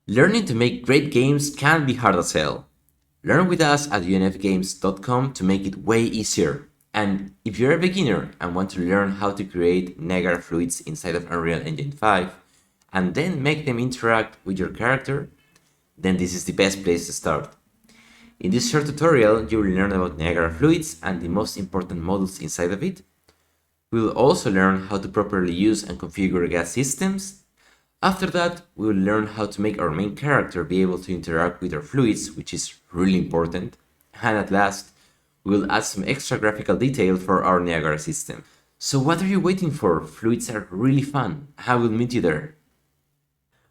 Learning to make great games can be hard as hell. Learn with us at unfgames.com to make it way easier. And if you're a beginner and want to learn how to create Niagara fluids inside of Unreal Engine 5 and then make them interact with your character, then this is the best place to start. In this short tutorial, you will learn about Niagara fluids and the most important models inside of it. We will also learn how to properly use and configure gas systems. After that, we will learn how to make our main character be able to interact with our fluids, which is really important. And at last, we will add some extra graphical detail for our Niagara system. So what are you waiting for? Fluids are really fun. I will meet you there.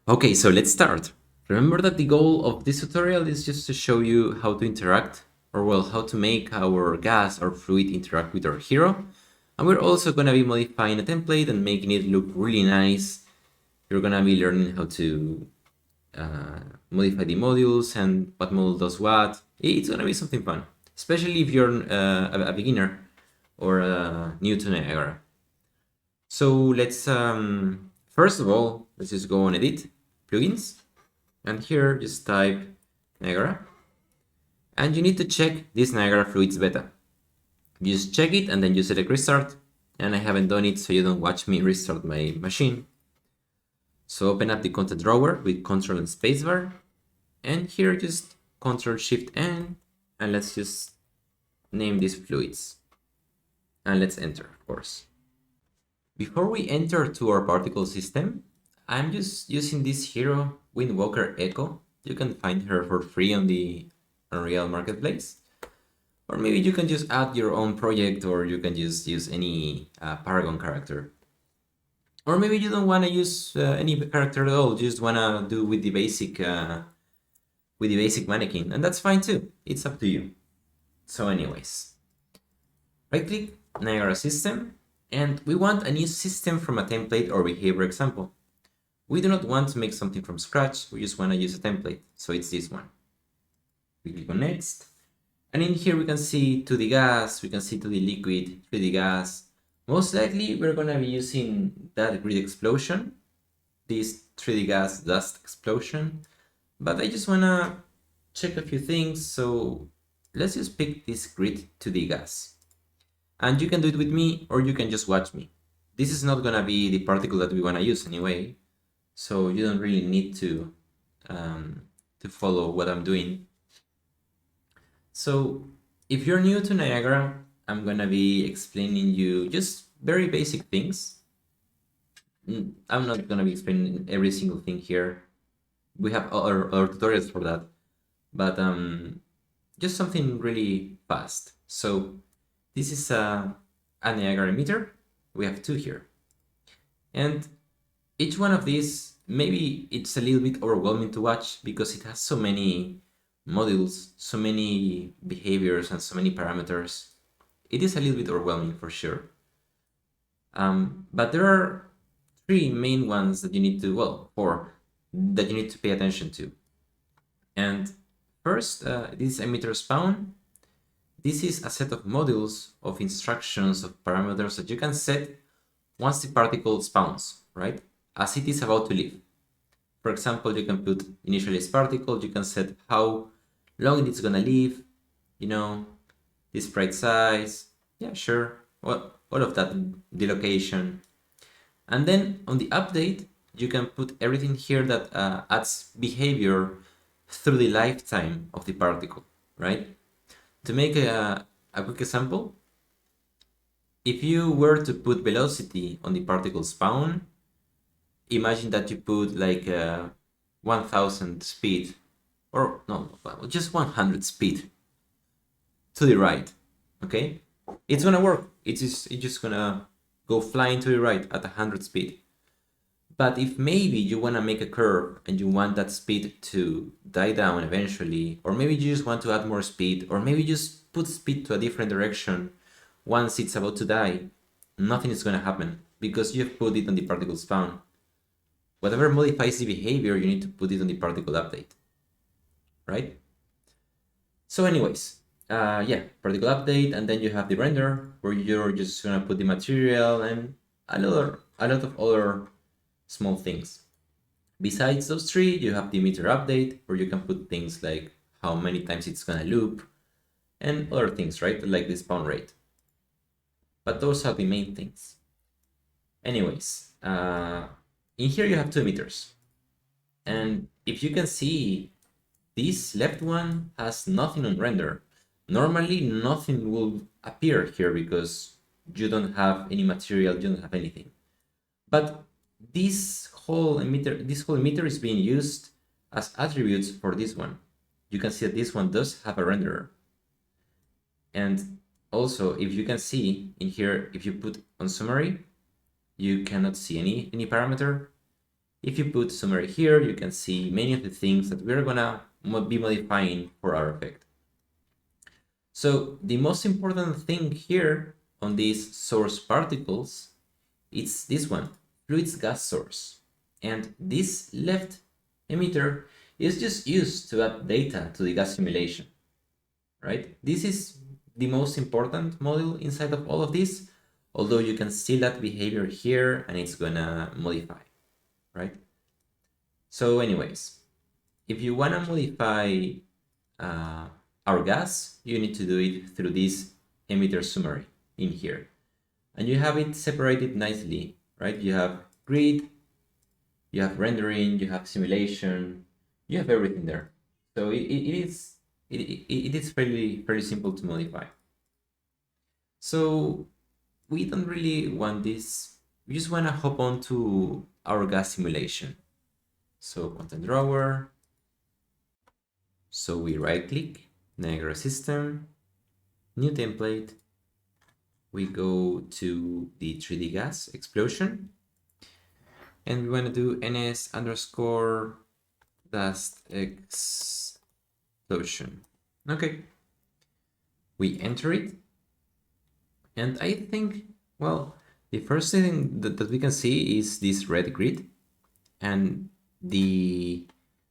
Okay, so let's start. Remember that the goal of this tutorial is just to show you how to interact, or well, how to make our gas or fluid interact with our hero. And we're also going to be modifying a template and making it look really nice. You're going to be learning how to modify the modules and what model does what. It's going to be something fun, especially if you're a beginner or new to Niagara. So let's, first of all, let's just go on Edit, Plugins, and here just type Niagara. And you need to check this Niagara Fluids beta. You just check it and then you select Restart. And I haven't done it, so you don't watch me restart my machine. So open up the content drawer with Ctrl and Spacebar, and here just Ctrl Shift N, and let's just name these fluids. And let's enter, of course. Before we enter to our particle system, I'm just using this hero, Windwalker Echo. You can find her for free on the Unreal Marketplace. Or maybe you can just add your own project, or you can just use any Paragon character. Or maybe you don't want to use any character at all, just want to do with the basic mannequin, and that's fine too. It's up to you. So anyways, right click Niagara system, and we want a new system from a template or behavior example. We do not want to make something from scratch, we just want to use a template, so it's this one. We click on next, and in here we can see 2D gas, we can see 2D liquid, 3D gas. Most likely we're going to be using that grid explosion, this 3D gas dust explosion, but I just want to check a few things, so let's just pick this grid 2D gas. And you can do it with me, or you can just watch me. This is not going to be the particle that we want to use anyway, so you don't really need to follow what I'm doing. So if you're new to Niagara, I'm gonna be explaining you just very basic things. I'm not gonna be explaining every single thing here. We have other tutorials for that, but just something really fast. So this is a Niagara emitter. We have two here, and each one of these, maybe it's a little bit overwhelming to watch because it has so many modules, so many behaviors, and so many parameters. It is a little bit overwhelming for sure. But there are three main ones that you need to, well, four that you need to pay attention to. And first, this emitter spawn. This is a set of modules of instructions of parameters that you can set once the particle spawns, right? As it is about to leave. For example, you can put initialize particle, you can set how long it's gonna leave, you know, the sprite size, yeah, sure, well, all of that, the location. And then on the update, you can put everything here that adds behavior through the lifetime of the particle, right? To make a quick example, if you were to put velocity on the particle spawn, imagine that you put like 1000 speed, or no, just 100 speed to the right, okay? It's gonna work. It's just gonna go flying to the right at 100 speed. But if maybe you wanna make a curve and you want that speed to die down eventually, or maybe you just want to add more speed, or maybe just put speed to a different direction once it's about to die, nothing is gonna happen because you've put it on the particle spawn. Whatever modifies the behavior, you need to put it on the particle update, right? So anyways, yeah, particle update, and then you have the render where you're just gonna put the material and a lot of other small things. Besides those three, you have the emitter update, where you can put things like how many times it's gonna loop and other things, right? Like the spawn rate. But those are the main things. Anyways, in here you have two emitters. And if you can see, this left one has nothing on render. Normally nothing will appear here because you don't have any material, you don't have anything. But this whole emitter is being used as attributes for this one. You can see that this one does have a renderer. And also, if you can see in here, if you put on summary, you cannot see any parameter. If you put summary here, you can see many of the things that we're gonna be modifying for our effect. So the most important thing here on these source particles, it's this one, fluids gas source. And this left emitter is just used to add data to the gas simulation, right? This is the most important module inside of all of this, although you can still add behavior here and it's gonna modify, right? So anyways, if you wanna modify our gas, you need to do it through this emitter summary in here. And you have it separated nicely, right? You have grid, you have rendering, you have simulation, you have everything there. So it is fairly simple to modify. So we don't really want this. We just want to hop on to our gas simulation. So content drawer. So we right click, Niagara system, new template. We go to the 3D gas explosion. And we want to do ns underscore dust explosion. Okay. We enter it. And I think, well, the first thing that we can see is this red grid. And the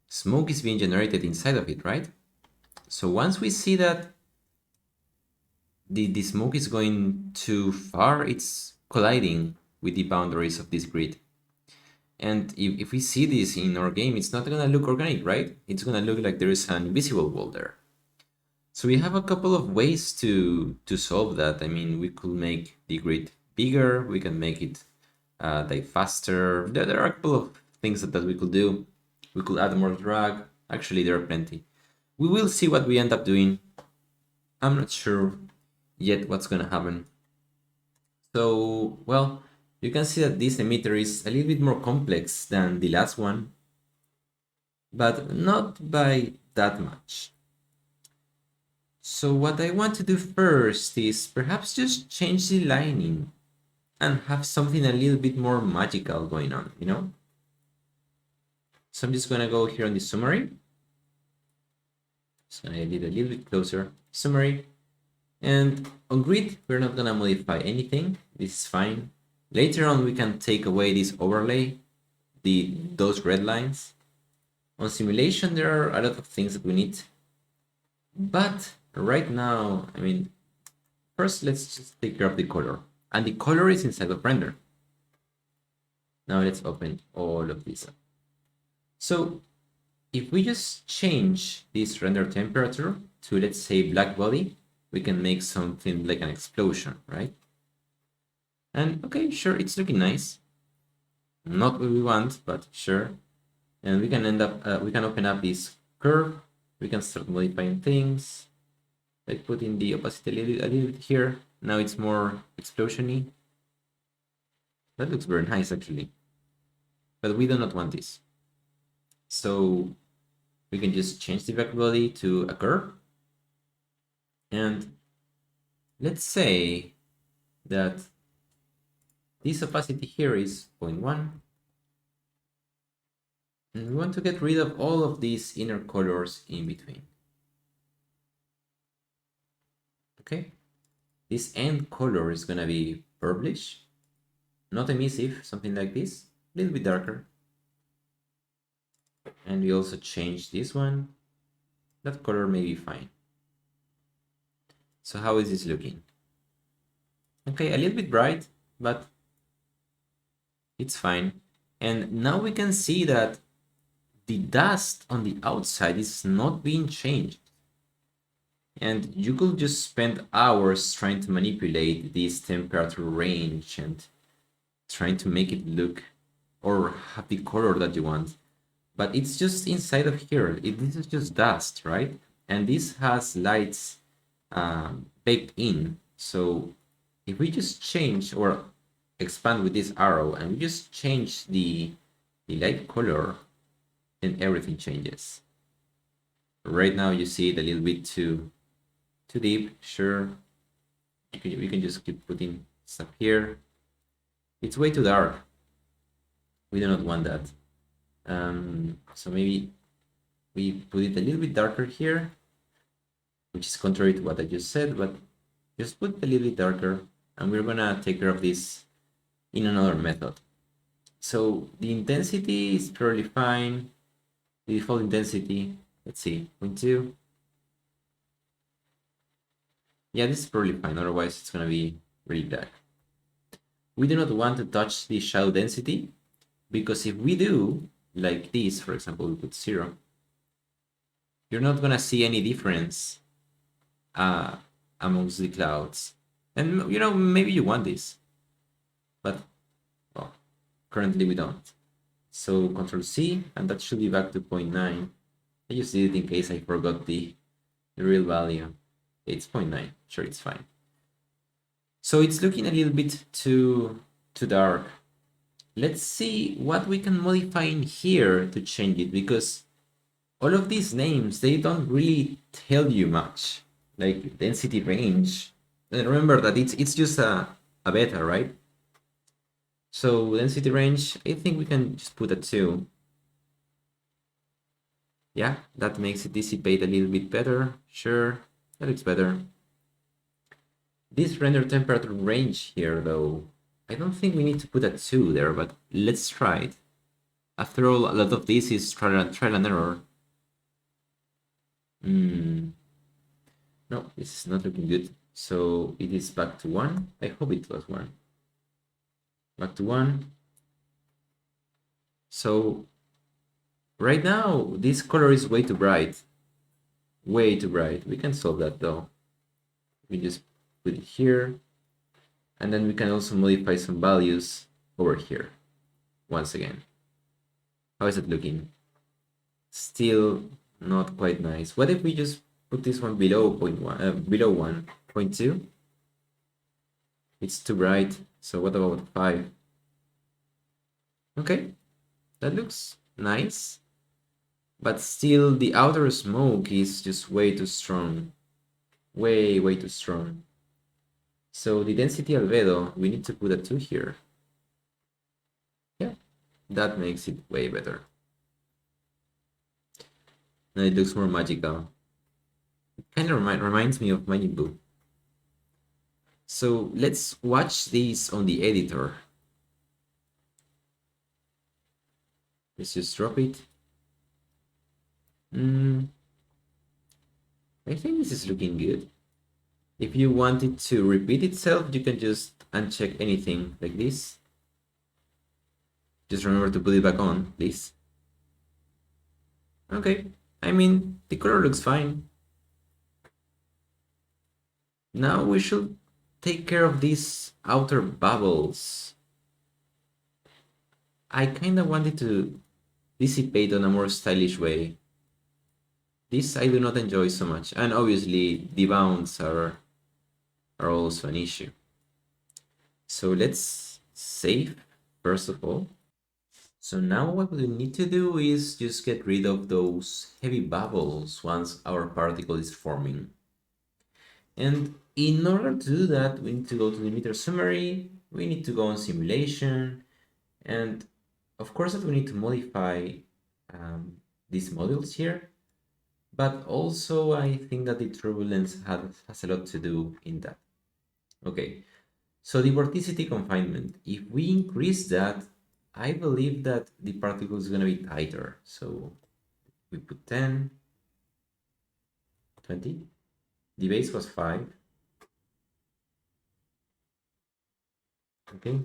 smoke is being generated inside of it, right? So once we see that the smoke is going too far, it's colliding with the boundaries of this grid. And if we see this in our game, it's not gonna look organic, right? It's gonna look like there is an invisible wall there. So we have a couple of ways to solve that. I mean, we could make the grid bigger, we can make it die faster. There are a couple of things that we could do. We could add more drag. Actually, there are plenty. We will see what we end up doing. I'm not sure yet what's gonna happen. So, well, you can see that this emitter is a little bit more complex than the last one, but not by that much. So what I want to do first is perhaps just change the lighting and have something a little bit more magical going on, you know? So I'm just gonna go here on the summary. So I did a little bit closer, summary. And on grid, we're not gonna modify anything. This is fine. Later on, we can take away this overlay, those red lines. On simulation, there are a lot of things that we need. But right now, I mean, first let's just take care of the color. And the color is inside of render. Now let's open all of this up. So if we just change this render temperature to, let's say, black body, we can make something like an explosion, right? And okay, sure, it's looking nice. Not what we want, but sure. And we can we can open up this curve. We can start modifying things, like putting the opacity a little bit here. Now it's more explosion-y. That looks very nice, actually. But we do not want this. So we can just change the back body to a curve. And let's say that this opacity here is 0.1. And we want to get rid of all of these inner colors in between. Okay. This end color is gonna be purplish, not emissive, something like this, a little bit darker. And we also change this one. That color may be fine. So how is this looking? Okay, a little bit bright, but it's fine. And now we can see that the dust on the outside is not being changed. And you could just spend hours trying to manipulate this temperature range and trying to make it look or have the color that you want. But it's just inside of here. This is just dust, right? And this has lights baked in. So if we just change or expand with this arrow and we just change the light color, then everything changes. Right now you see it a little bit too deep. Sure, we can just keep putting stuff here. It's way too dark. We do not want that. So maybe we put it a little bit darker here, which is contrary to what I just said, but just put it a little bit darker, and we're gonna take care of this in another method. So the intensity is fairly fine. The default intensity, let's see, 0.2. Yeah, this is probably fine, otherwise it's gonna be really black. We do not want to touch the shadow density, because if we do, like this, for example, we put 0, you're not gonna see any difference amongst the clouds. And you know, maybe you want this, but well, currently we don't. So Control C, and that should be back to 0.9. I just did it in case I forgot the real value. It's 0.9, sure, it's fine. So it's looking a little bit too dark. Let's see what we can modify in here to change it, because all of these names, they don't really tell you much, like density range. And remember that it's just a beta, right? So density range, I think we can just put a 2. Yeah, that makes it dissipate a little bit better. Sure, that looks better. This render temperature range here, though, I don't think we need to put a 2 there, but let's try it. After all, a lot of this is trial and error. No, this is not looking good. So it is back to 1. I hope it was 1. Back to 1. So right now, this color is way too bright. Way too bright. We can solve that though. We just put it here. And then we can also modify some values over here. Once again. How is it looking? Still not quite nice. What if we just put this one below 0.1, below 1.2? It's too bright. So what about 5? Okay, that looks nice. But still, the outer smoke is just way too strong. Way too strong. So the density albedo, we need to put a 2 here. Yeah, that makes it way better. Now it looks more magical. It kind of reminds me of Majin Buu. So let's watch this on the editor. Let's just drop it. I think this is looking good. If you want it to repeat itself, you can just uncheck anything like this. Just remember to put it back on, please. Okay, I mean, the color looks fine. Now we should take care of these outer bubbles. I kind of wanted to dissipate on a more stylish way. This I do not enjoy so much, and obviously the bounds are also an issue. So let's save first of all. So now what we need to do is just get rid of those heavy bubbles once our particle is forming. And in order to do that, we need to go to the emitter summary, we need to go on simulation, and of course that we need to modify these models here. But also I think that the turbulence has a lot to do in that. Okay, so the vorticity confinement, if we increase that, I believe that the particle is going to be tighter. So we put 10, 20. The base was 5. Okay.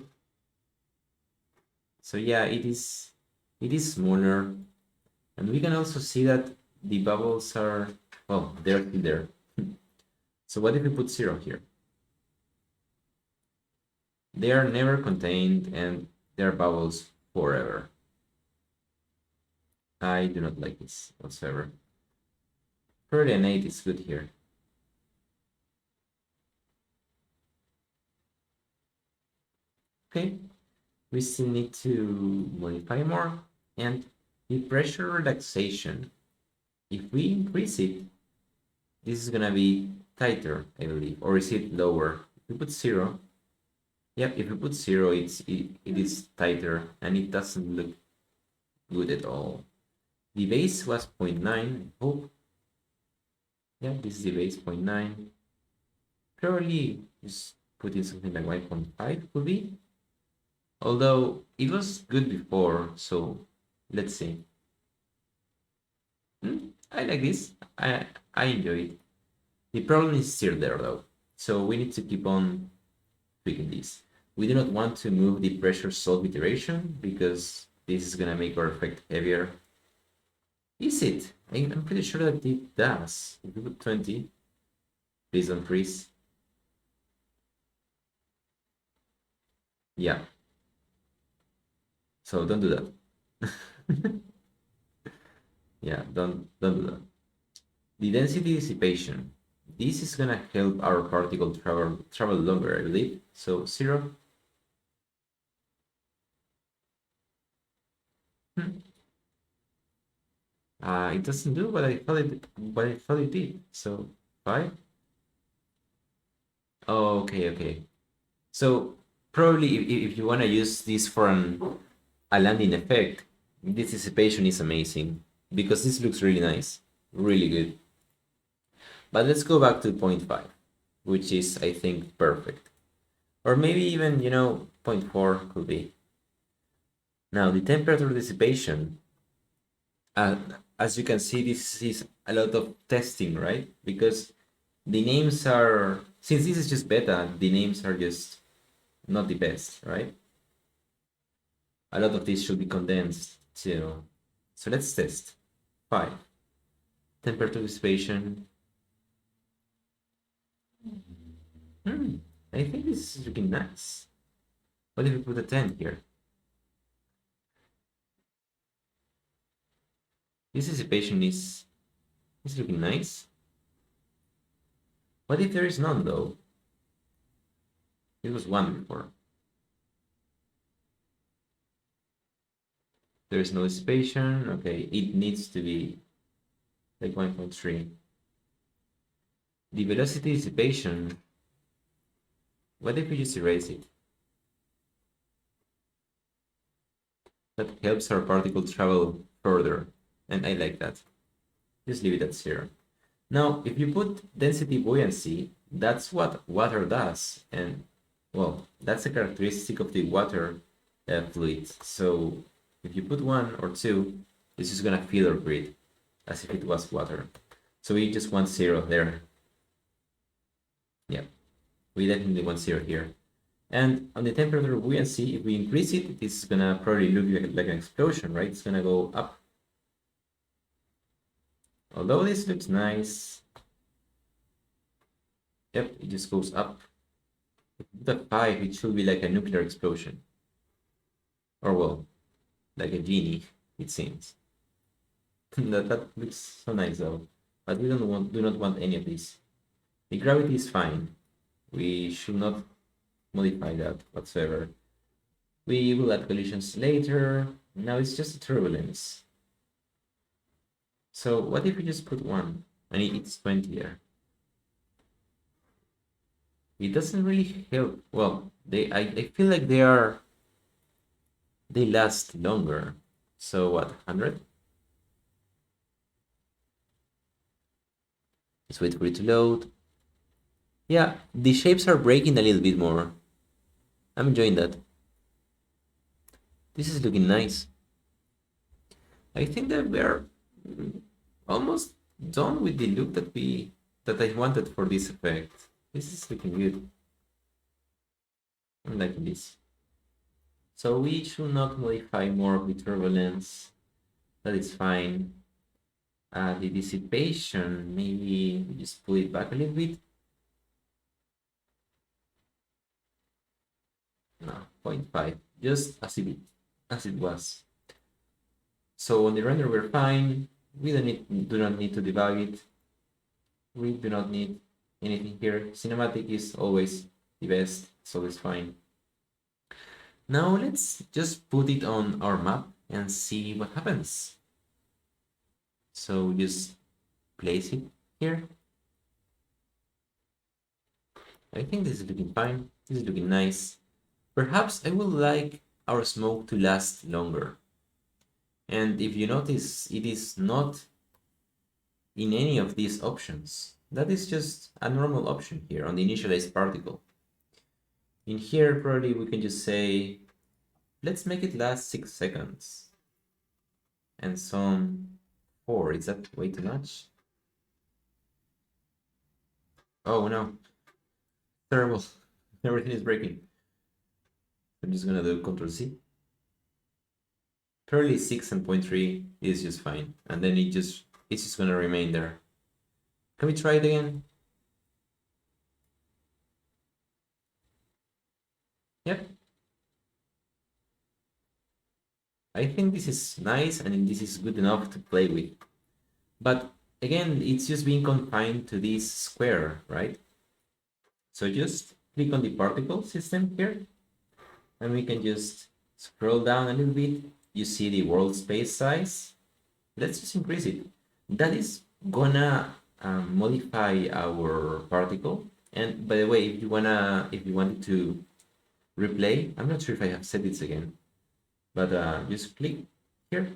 So yeah, it is smaller. And we can also see that the bubbles are, well, they're still there. So what if we put 0 here? They are never contained and they're bubbles forever. I do not like this whatsoever. 30 and 8 is good here. Okay, we still need to modify more. And the pressure relaxation, if we increase it, this is gonna be tighter, I believe, or is it lower? If we put 0, yep, if we put 0, it is tighter and it doesn't look good at all. The base was 0.9, I hope. Yeah, this is the base 0.9. Probably just put in something like 1.5 could be. Although it was good before, so let's see. I like this. I enjoy it. The problem is still there though, so we need to keep on tweaking this. We do not want to move the pressure solve iteration because this is gonna make our effect heavier. Is it? I'm pretty sure that it does. If we put 20, please don't freeze. Yeah. So don't do that. Yeah, don't do that. The density dissipation. This is gonna help our particle travel longer, I believe. So 0. It doesn't do what I thought it did. So 5. Oh, okay. So probably if you wanna use this for a landing effect, this dissipation is amazing because this looks really nice, really good. But let's go back to 0.5, which is, I think, perfect. Or maybe even, 0.4 could be. Now, the temperature dissipation, as you can see, this is a lot of testing, right? Because the names are, since this is just beta, the names are just not the best, right? A lot of this should be condensed too. So let's test. 5. Temperature dissipation. I think this is looking nice. What if we put a 10 here? This dissipation is looking nice. What if there is none though? It was 1 before. There is no dissipation. Okay, it needs to be like 1.3. The velocity dissipation. What if we just erase it? That helps our particle travel further, and I like that. Just leave it at 0. Now, if you put density buoyancy, that's what water does, and well, that's a characteristic of the water fluid. So if you put 1 or 2, it's just gonna fill our grid as if it was water. So we just want 0 there. Yeah, we definitely want 0 here. And on the temperature buoyancy, if we increase it, this is gonna probably look like an explosion, right? It's gonna go up. Although this looks nice. Yep, it just goes up. The 5, it should be like a nuclear explosion. Or well, like a genie, it seems. that looks so nice though. But we do not want any of this. The gravity is fine. We should not modify that whatsoever. We will add collisions later. Now it's just a turbulence. So what if we just put 1 and it's 20 there? It doesn't really help. Well, I feel like they last longer. So what, 100? Let's wait for it to load. Yeah, the shapes are breaking a little bit more. I'm enjoying that. This is looking nice. I think that we're almost done with the look that I wanted for this effect. This is looking good. I'm liking this. So we should not modify more of the turbulence. That is fine. The dissipation, maybe we just pull it back a little bit. No, 0.5, just as it was. So on the render we're fine. We do not need to debug it. We do not need anything here. Cinematic is always the best, it's always fine. Now let's just put it on our map and see what happens. So just place it here. I think this is looking fine. This is looking nice. Perhaps I would like our smoke to last longer. And if you notice, it is not in any of these options. That is just a normal option here on the initialized particle. In here, probably we can just say, let's make it last 6 seconds. And some 4. Is that way too much? Oh no. Terrible. Everything is breaking. I'm just gonna do Ctrl C. Probably 6 and 0.3 is just fine. And then it's just gonna remain there. Can we try it again? Yep. I think this is nice and this is good enough to play with. But again, it's just being confined to this square, right? So just click on the particle system here, and we can just scroll down a little bit. You see the world space size. Let's just increase it. That is gonna modify our particle. And by the way, if you wanted to replay, I'm not sure if I have said this again, but just click here.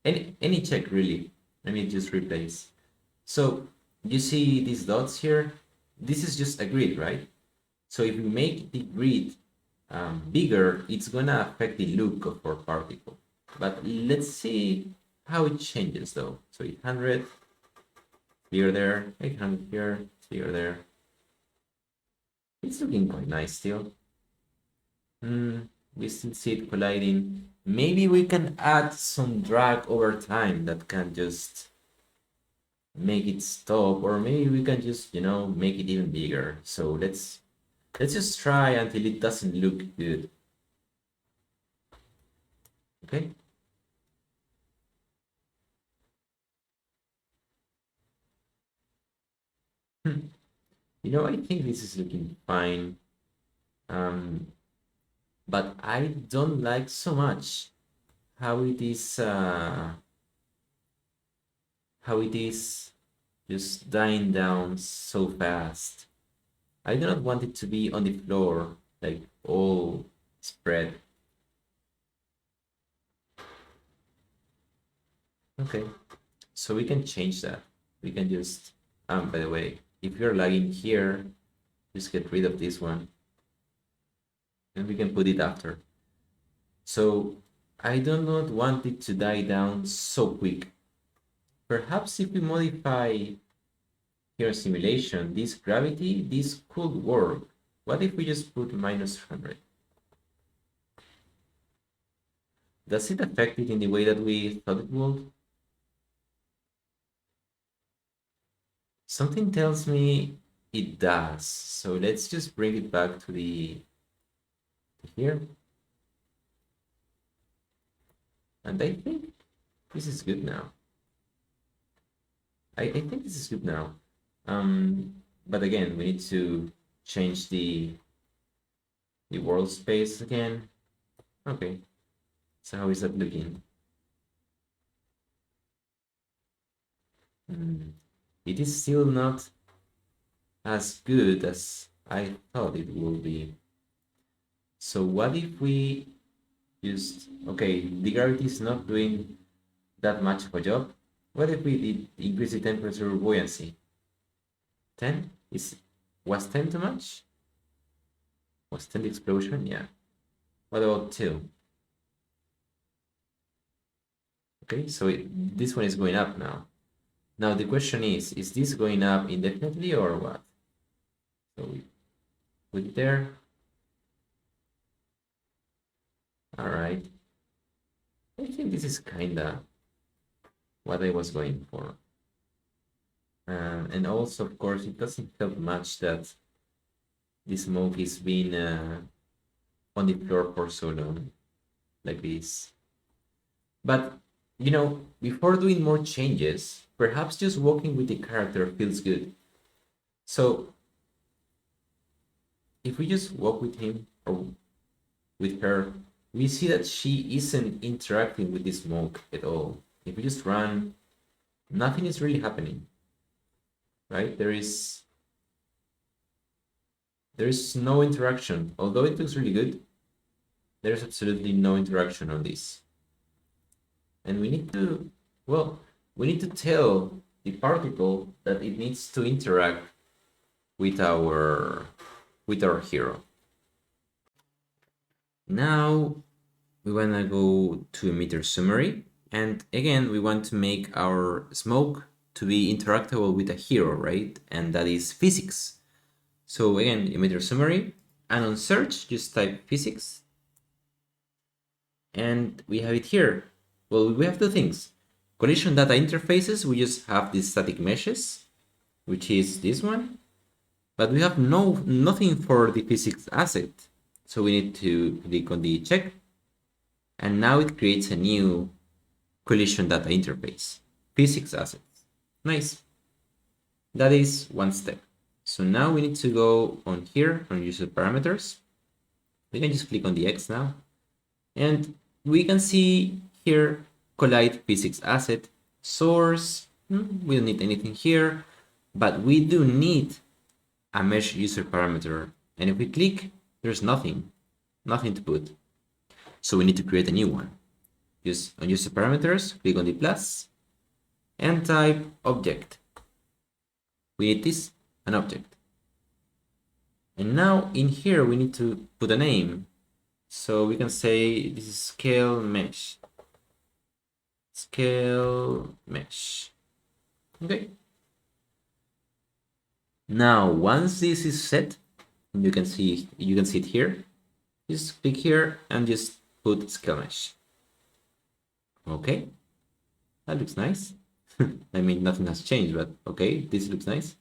Any check really, and it just replays. So you see these dots here. This is just a grid, right? So if we make the grid bigger, it's gonna affect the look of our particle. But let's see how it changes though. So 800, clear there, 800 here, clear there. It's looking quite nice still. We still see it colliding. Maybe we can add some drag over time that can just make it stop, or maybe we can just, make it even bigger. So let's just try until it doesn't look good. Okay. I think this is looking fine. But I don't like so much how it is just dying down so fast. I do not want it to be on the floor, like all spread. Okay, so we can change that. We can just, by the way, if you're lagging here, just get rid of this one. And we can put it after. So I do not want it to die down so quick. Perhaps if we modify here simulation, this gravity, this could work. What if we just put -100? Does it affect it in the way that we thought it would? Something tells me it does. So let's just bring it back to here. And I think this is good now. I think this is good now. But again, we need to change the world space again. Okay. So how is that looking? It is still not as good as I thought it would be. So what if we just, okay, the gravity is not doing that much of a job. What if we did increase the temperature buoyancy? 10? Was 10 too much? Was 10 the explosion? Yeah. What about 2? Okay, so this one is going up now. Now the question is this going up indefinitely or what? So we put it there. All right. I think this is kinda what I was going for. And also, of course, it doesn't help much that the smoke is being on the floor for so long, like this. But, before doing more changes, perhaps just walking with the character feels good. So, if we just walk with him or with her, we see that she isn't interacting with the smoke at all. If we just run, nothing is really happening, right? There is no interaction. Although it looks really good, there's absolutely no interaction on this. And we need to tell the particle that it needs to interact with our hero. Now we want to go to emitter summary, and again we want to make our smoke to be interactable with a hero, right? And that is physics. So again, emitter summary, and on search just type physics, and we have it here. Well, we have two things. Collision data interfaces, we just have these static meshes, which is this one, but we have nothing for the physics asset. So we need to click on the check, and now it creates a new collision data interface, physics assets. Nice. That is one step. So now we need to go on here on user parameters. We can just click on the X now, and we can see here collide physics asset source. We don't need anything here, but we do need a mesh user parameter. And if we click, there's nothing to put. So we need to create a new one. Just on user parameters, click on the plus and type object. We need this, an object. And now in here, we need to put a name. So we can say this is scale mesh. Scale mesh. Okay. Now, once this is set, you can see it here. Just click here and just put scale mesh. Okay, that looks nice. I mean, nothing has changed, but okay, this looks nice.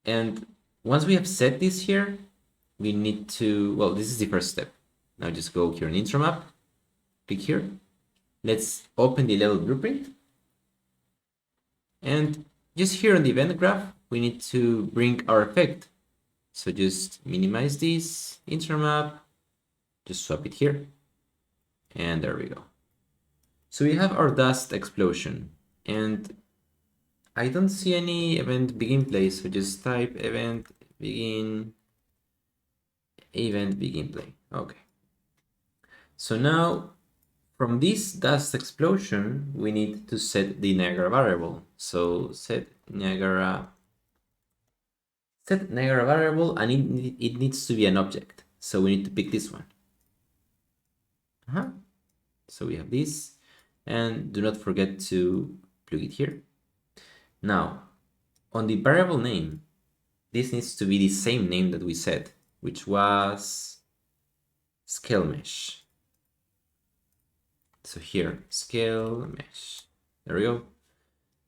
And once we have set this here, we need to, well, this is the first step. Now just go here in intro map, click here. Let's open the level blueprint. And just here on the event graph, we need to bring our effect. So just minimize this intro map, just swap it here. And there we go. So we have our dust explosion, and I don't see any event begin play. So just type event begin play. Okay. So now from this dust explosion, we need to set the Niagara variable. So set Niagara variable, and it needs to be an object. So we need to pick this one. So we have this, and do not forget to plug it here. Now, on the variable name, this needs to be the same name that we set, which was scale mesh. So here, scale mesh. There we go.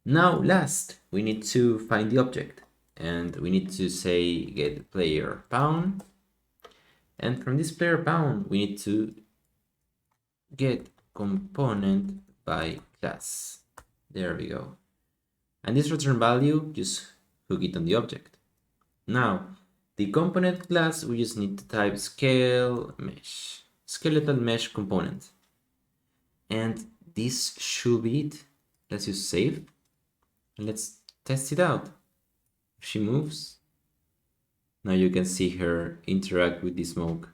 Now, last, we need to find the object, and we need to say get player pound. And from this player pound, we need to get component by class. There we go. And this return value, just hook it on the object. Now, the component class, we just need to type scale mesh, skeletal mesh component. And this should be it. Let's just save. And let's test it out. If she moves, now you can see her interact with the smoke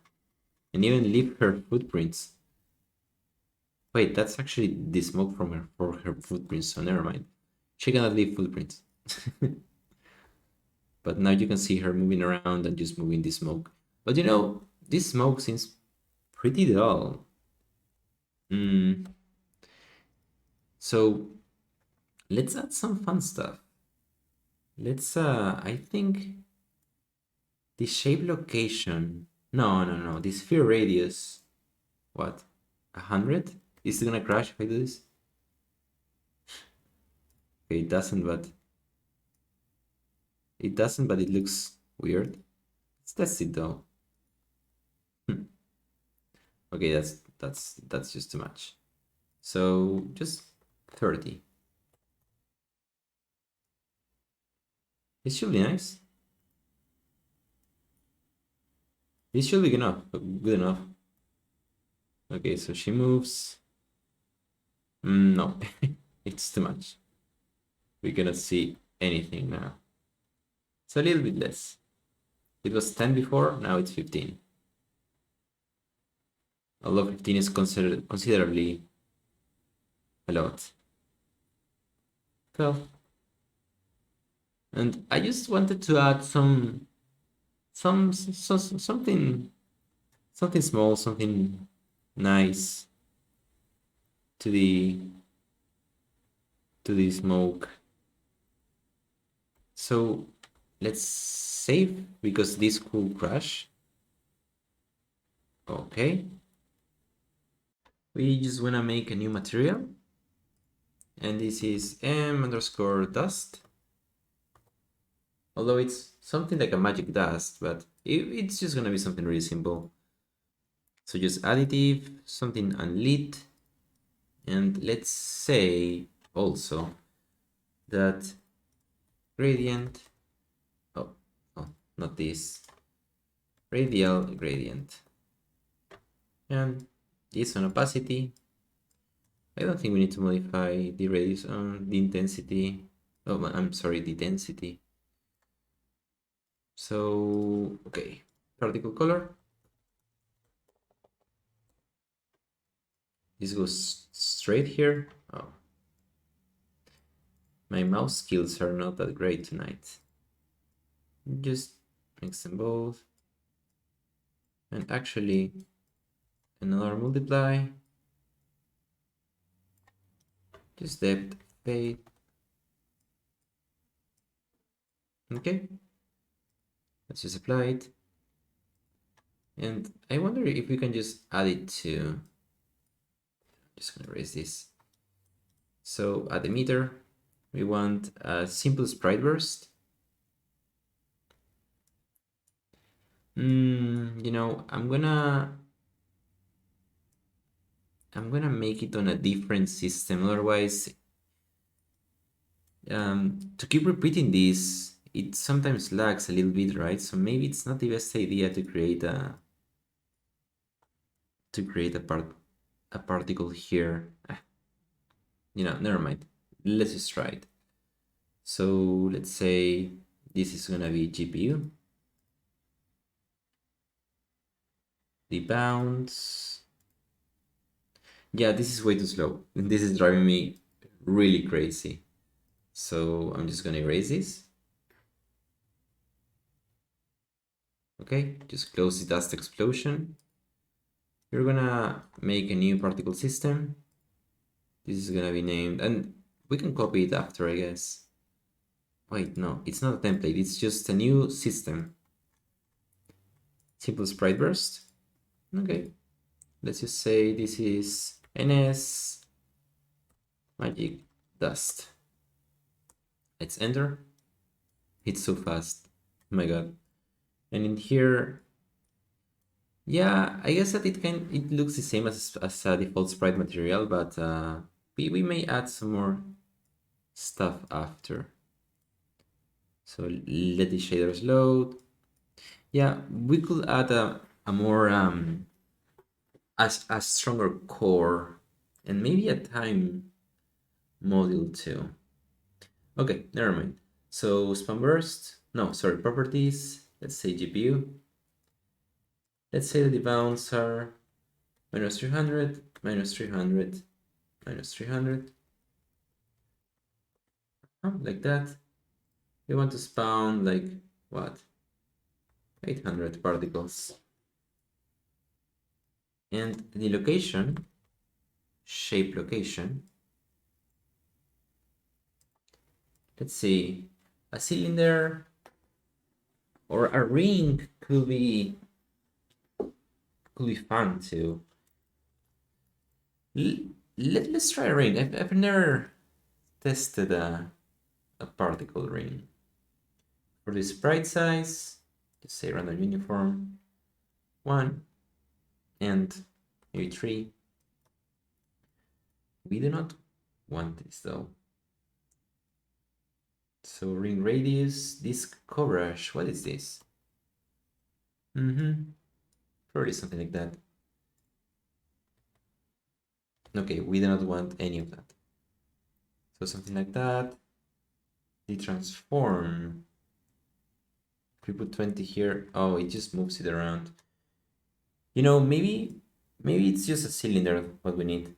and even leave her footprints. Wait, that's actually the smoke from her footprints, so never mind. She cannot leave footprints. But now you can see her moving around and just moving the smoke. But this smoke seems pretty dull. So let's add some fun stuff. Let's, I think the shape location. No. The sphere radius. What? 100? Is it gonna crash if I do this? Okay, it doesn't, but it looks weird. Let's test it though. Okay, that's just too much. So just 30. It should be nice. It should be good enough. Okay, so she moves. No, it's too much. We cannot see anything now. It's a little bit less. It was 10 before, now it's 15. Although 15 is considered considerably a lot. 12. And I just wanted to add something small, something nice to the smoke. So let's save because this could crash. Okay. We just wanna make a new material. And this is m_dust. Although it's something like a magic dust, but it's just gonna be something really simple. So just additive, something unlit, and let's say also that gradient, oh, not this, radial gradient. And this on opacity, I don't think we need to modify the radius on the intensity. Oh, I'm sorry, the density. So, okay, particle color. This goes straight here. Oh, my mouse skills are not that great tonight. Just mix them both. And actually, another multiply. Just depth, fade. Okay. Let's just apply it. And I wonder if we can just add it to, I'm just gonna erase this. So at the meter, we want a simple sprite burst. You know, I'm gonna make it on a different system. Otherwise, to keep repeating this, it sometimes lags a little bit, right? So maybe it's not the best idea to create a particle here. You know, never mind. Let's just try it. So let's say this is gonna be GPU. The bounce. Yeah, this is way too slow. This is driving me really crazy. So I'm just gonna erase this. Okay, just close the dust explosion. You're gonna make a new particle system. This is gonna be named, and we can copy it after, I guess. Wait, no, it's not a template, it's just a new system. Simple sprite burst. Okay, let's just say this is NS magic dust. Let's enter. It's so fast. Oh my god. And in here, yeah, I guess that it looks the same as a default sprite material, but we may add some more stuff after. So let the shaders load. Yeah, we could add a more a stronger core and maybe a time module too. Okay, never mind. So span burst, no, sorry, properties. Let's say GPU. Let's say that the bounds are minus 300, minus 300, minus 300. Like that. We want to spawn like what? 800 particles. And the location, shape location. Let's see, a cylinder or a ring could be fun too. Let's try a ring. I've never tested a a particle ring. For the sprite size, just say random uniform 1 and maybe 3. We do not want this though. So ring radius, disk coverage, what is this? Probably something like that. Okay, we do not want any of that. So something like that. The transform. If we put 20 here, oh, it just moves it around. You know, maybe it's just a cylinder what we need.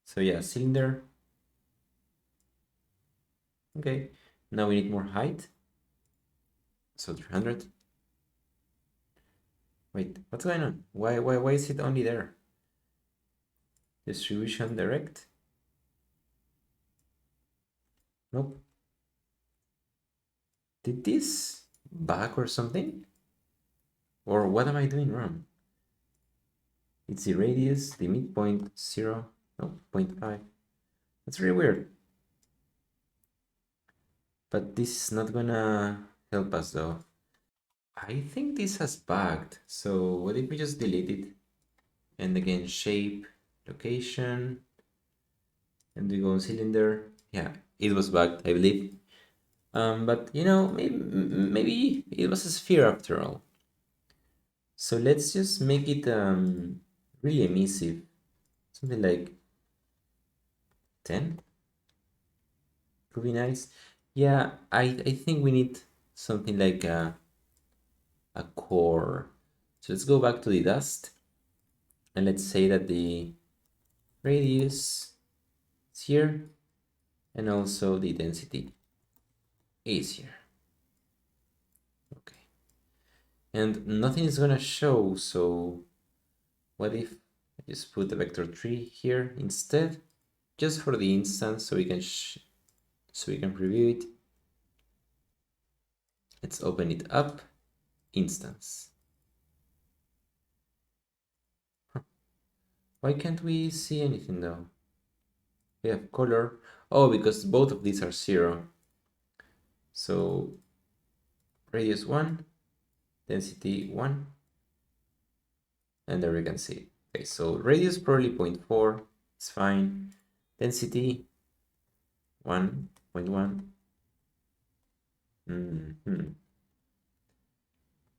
So yeah, cylinder. Okay, now we need more height. So 300. Wait, what's going on? Why is it only there? Distribution direct? Nope. Did this bug or something? Or what am I doing wrong? It's the radius, the midpoint 0, no, 0.5. That's really weird. But this is not gonna help us though. I think this has bugged. So what if we just delete it? And again, shape, location, and we go on cylinder. Yeah, it was bugged, I believe. But you know, maybe it was a sphere after all. So let's just make it really emissive. Something like 10 could be nice. Yeah, I think we need something like a core. So let's go back to the dust. And let's say that the radius is here. And also the density is here. Okay. And nothing is gonna show, so what if I just put the vector 3 here instead? Just for the instance, so we can preview it. Let's open it up. Instance. Huh. Why can't we see anything though? We have color. Oh, because both of these are 0. So radius 1, density 1, and there we can see. Okay, so radius probably 0.4, it's fine. Density 1.1.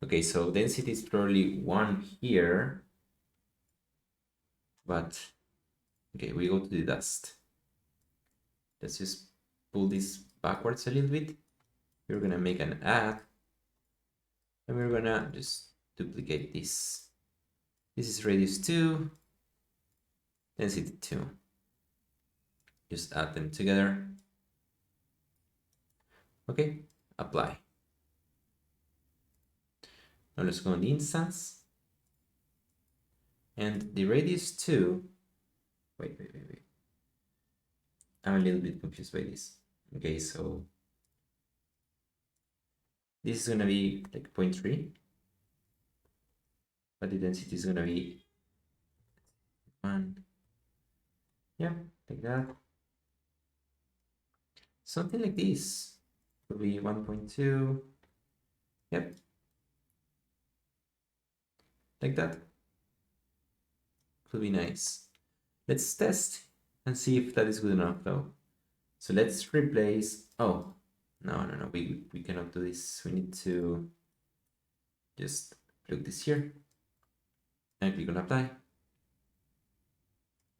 Okay, so density is probably 1 here, but okay, we go to the dust. Let's just pull this backwards a little bit. We're gonna make an add, and we're gonna just duplicate this. This is radius 2, density 2. Just add them together. Okay, apply. Now let's go on the instance. And the radius 2, wait. I'm a little bit confused by this. Okay, so this is gonna be like 0.3, but the density is gonna be 1. Yeah, like that. Something like this could be 1.2. Yep. Like that. Could be nice. Let's test and see if that is good enough though. So let's replace, oh, no, we cannot do this. We need to just plug this here and click on apply.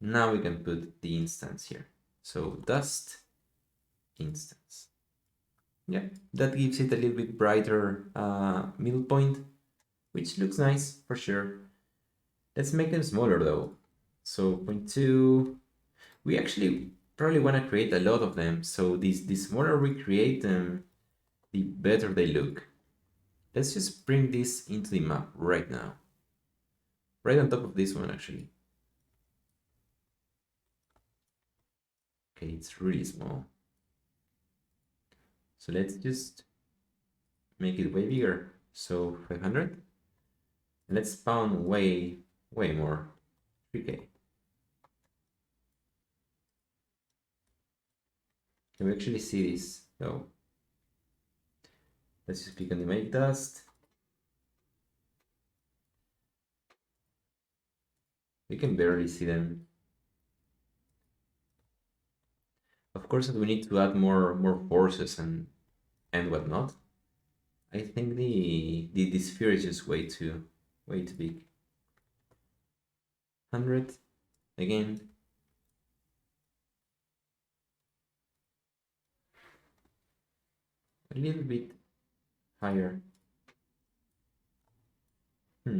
Now we can put the instance here. So dust instance. Yeah, that gives it a little bit brighter middle point, which looks nice for sure. Let's make them smaller though. So 0.2, we actually probably want to create a lot of them. So the smaller we create them, the better they look. Let's just bring this into the map right now. Right on top of this one actually. Okay, it's really small. So let's just make it way bigger. So 500. Let's spawn way more. 3K. Can we actually see this? No. Let's just click on the make dust. We can barely see them. Of course, we need to add more forces and whatnot. I think the sphere is just way too big. 100 again. A little bit higher. I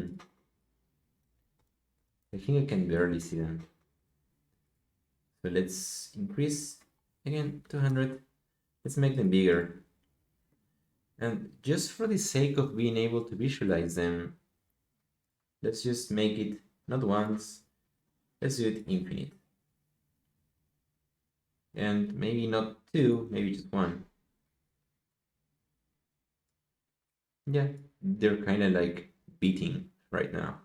think I can barely see them. So let's increase again 200. Let's make them bigger. And just for the sake of being able to visualize them, let's just make it not once, let's do it infinite. And maybe not two, maybe just one. Yeah, they're kind of like beating right now.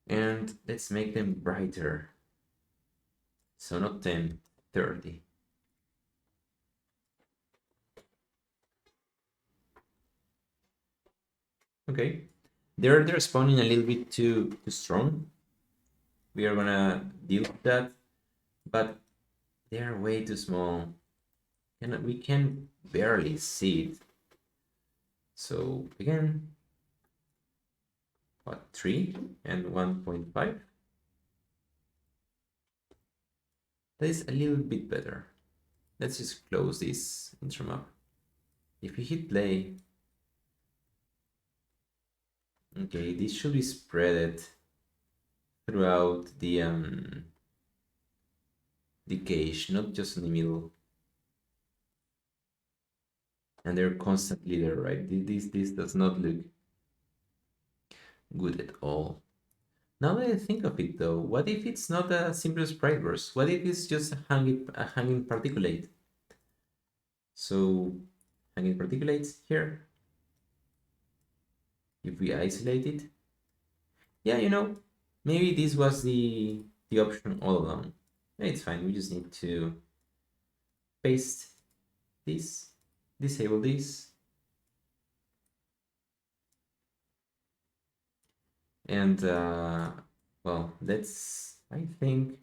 And let's make them brighter. So not 10, 30. Okay, they're spawning a little bit too strong. We are gonna deal with that, but they are way too small, and we can barely see it. So again, what, 3 and 1.5? That is a little bit better. Let's just close this intro map. If we hit play, okay, this should be spread throughout the cage, not just in the middle. And they're constantly there, right? This does not look good at all. Now that I think of it though, what if it's not a simple sprite burst? What if it's just a hanging particulate? So hanging particulates here. If we isolate it, yeah, maybe this was the option all along. It's fine, we just need to paste this, disable this, and well, let's, I think,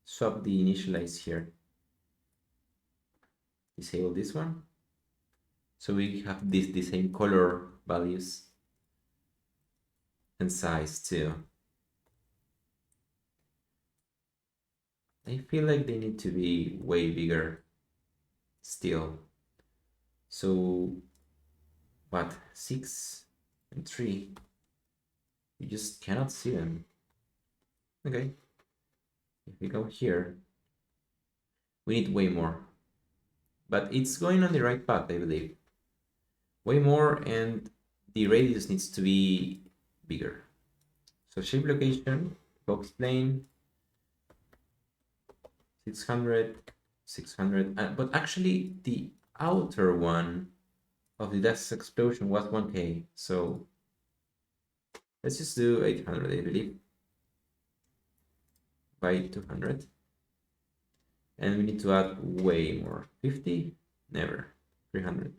swap the initialize here. Disable this one, so we have the same color values and size too. I feel like they need to be way bigger still. So what, 6 and 3? You just cannot see them. Okay, if we go here, we need way more, but it's going on the right path, I believe. Way more, and the radius needs to be bigger. So shape location, box plane, 600, 600, but actually the outer one of the dust explosion was 1K, so let's just do 800, I believe, by 200. And we need to add way more. 50? Never. 300.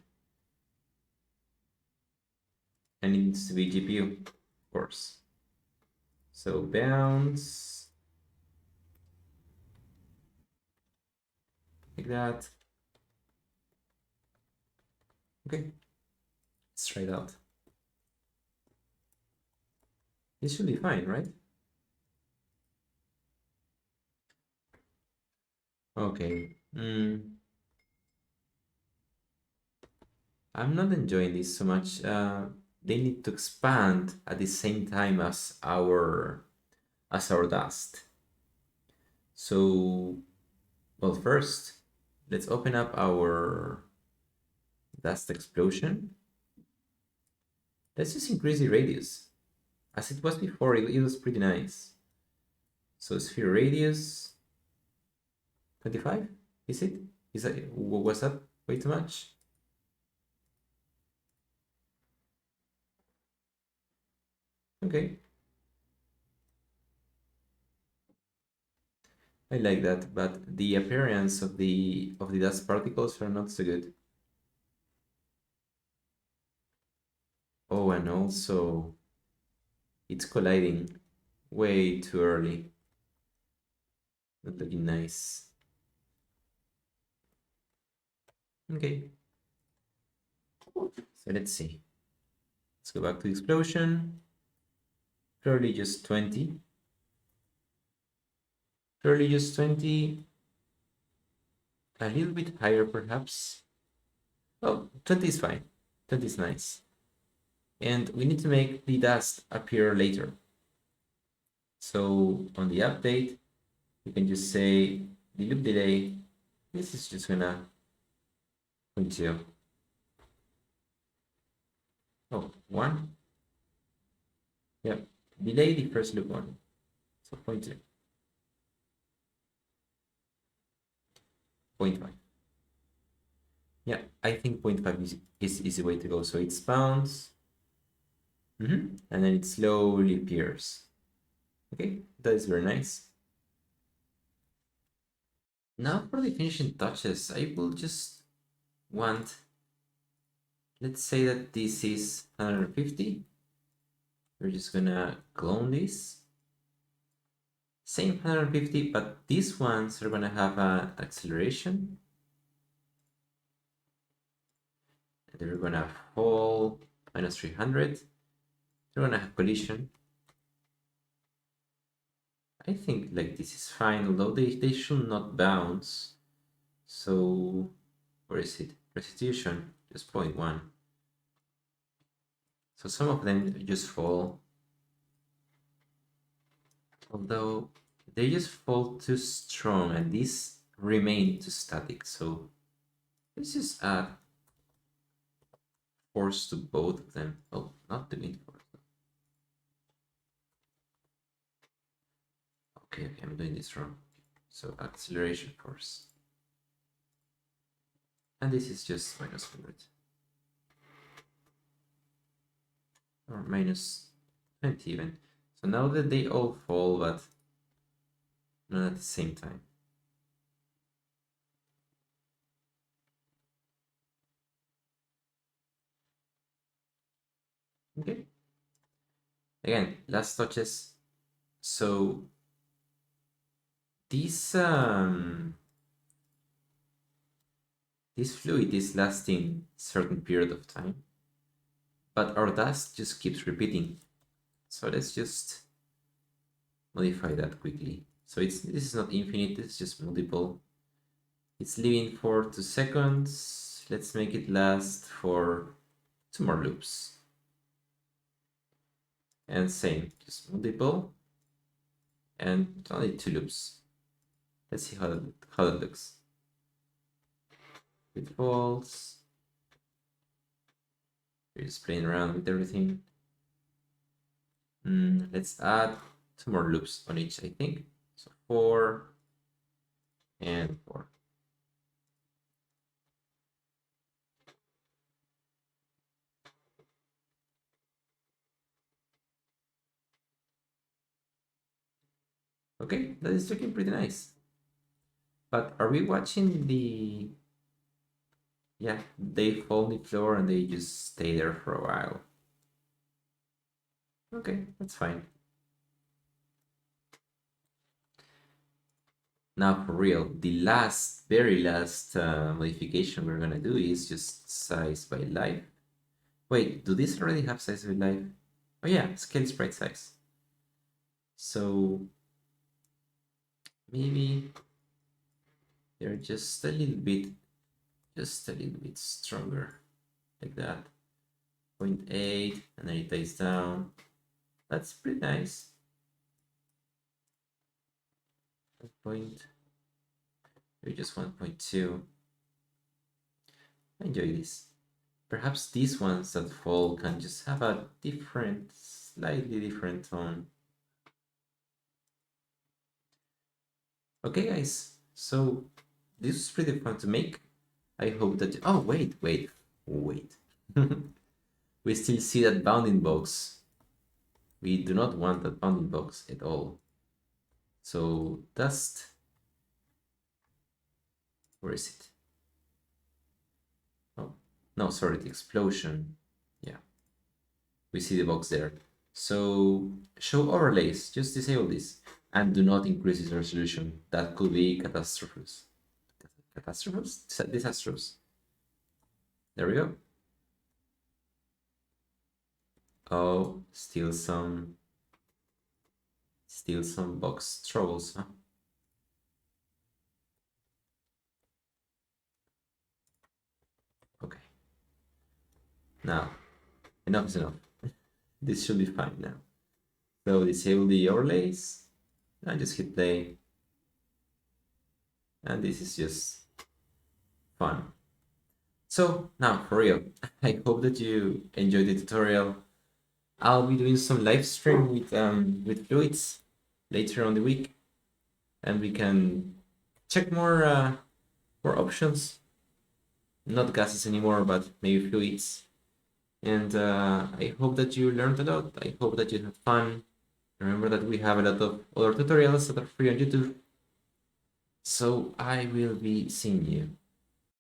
And it needs to be GPU, of course. So bounce. Like that. Okay. Let's try it out. This should be fine, right? Okay. I'm not enjoying this so much. They need to expand at the same time as our dust. So, well, first, let's open up our dust explosion. Let's just increase the radius. As it was before, it was pretty nice. So sphere radius 25, is it? Was that way too much? Okay. I like that, but the appearance of the dust particles are not so good. Oh, and also it's colliding way too early. Not looking nice. Okay, so let's see. Let's go back to the explosion. Clearly just 20. Clearly just 20. A little bit higher perhaps. Oh, 20 is fine. 20 is nice. And we need to make the dust appear later. So on the update, you can just say the loop delay. This is just gonna point 0. Oh, 1. Yep. Delay the first loop 1. So point 0. 0.5. Yeah, I think 0.5 is the way to go. So it's bounce. And then it slowly appears. Okay, that is very nice. Now for the finishing touches, I will just want, let's say that this is 150. We're just gonna clone this. Same 150, but these ones are gonna have an acceleration. And they're gonna fall minus 300. They're gonna have collision. I think like this is fine, although they should not bounce. So where is it? Restitution, just 0.1. So some of them just fall. Although they just fall too strong and these remain too static. So let's just add force to both of them. Oh, not the wind force. Okay, I'm doing this wrong. So acceleration force. And this is just minus 100. Or minus 20 even. So now that they all fall, but not at the same time. Okay. Again, last touches. So this this fluid is lasting a certain period of time, but our dust just keeps repeating. So let's just modify that quickly. So this is not infinite, it's just multiple. It's living for 2 seconds. Let's make it last for 2 more loops. And same, just multiple and only 2 loops. Let's see how that looks. It falls. We're just playing around with everything. Let's add 2 more loops on each, I think. So 4 and 4. Okay, that is looking pretty nice. But are we watching the... Yeah, they fall on the floor and they just stay there for a while. Okay, that's fine. Now for real, the last, very last modification we're gonna do is just size by life. Wait, do these already have size by life? Oh yeah, scale sprite size. So maybe they're just a little bit stronger, like that. 0.8, and then it dies down. That's pretty nice. Point, maybe just 1.2. I enjoy this. Perhaps these ones that fall can just have a different, slightly different tone. Okay, guys, so this is pretty fun to make. I hope that... Oh, wait. We still see that bounding box. We do not want that bounding box at all. So dust Where is it? Oh, no, sorry, the explosion. Yeah, we see the box there. So show overlays, just disable this. And do not increase its resolution. That could be catastrophes. Catastrophes? Disastrous. There we go. Oh, still some box troubles, huh? Okay. Now, enough is enough. This should be fine now. So disable the overlays and just hit play. And this is just fun. So now for real, I hope that you enjoyed the tutorial. I'll be doing some live stream with fluids later on the week, and we can check more options. Not gases anymore, but maybe fluids. And I hope that you learned a lot. I hope that you had fun. Remember that we have a lot of other tutorials that are free on YouTube. So I will be seeing you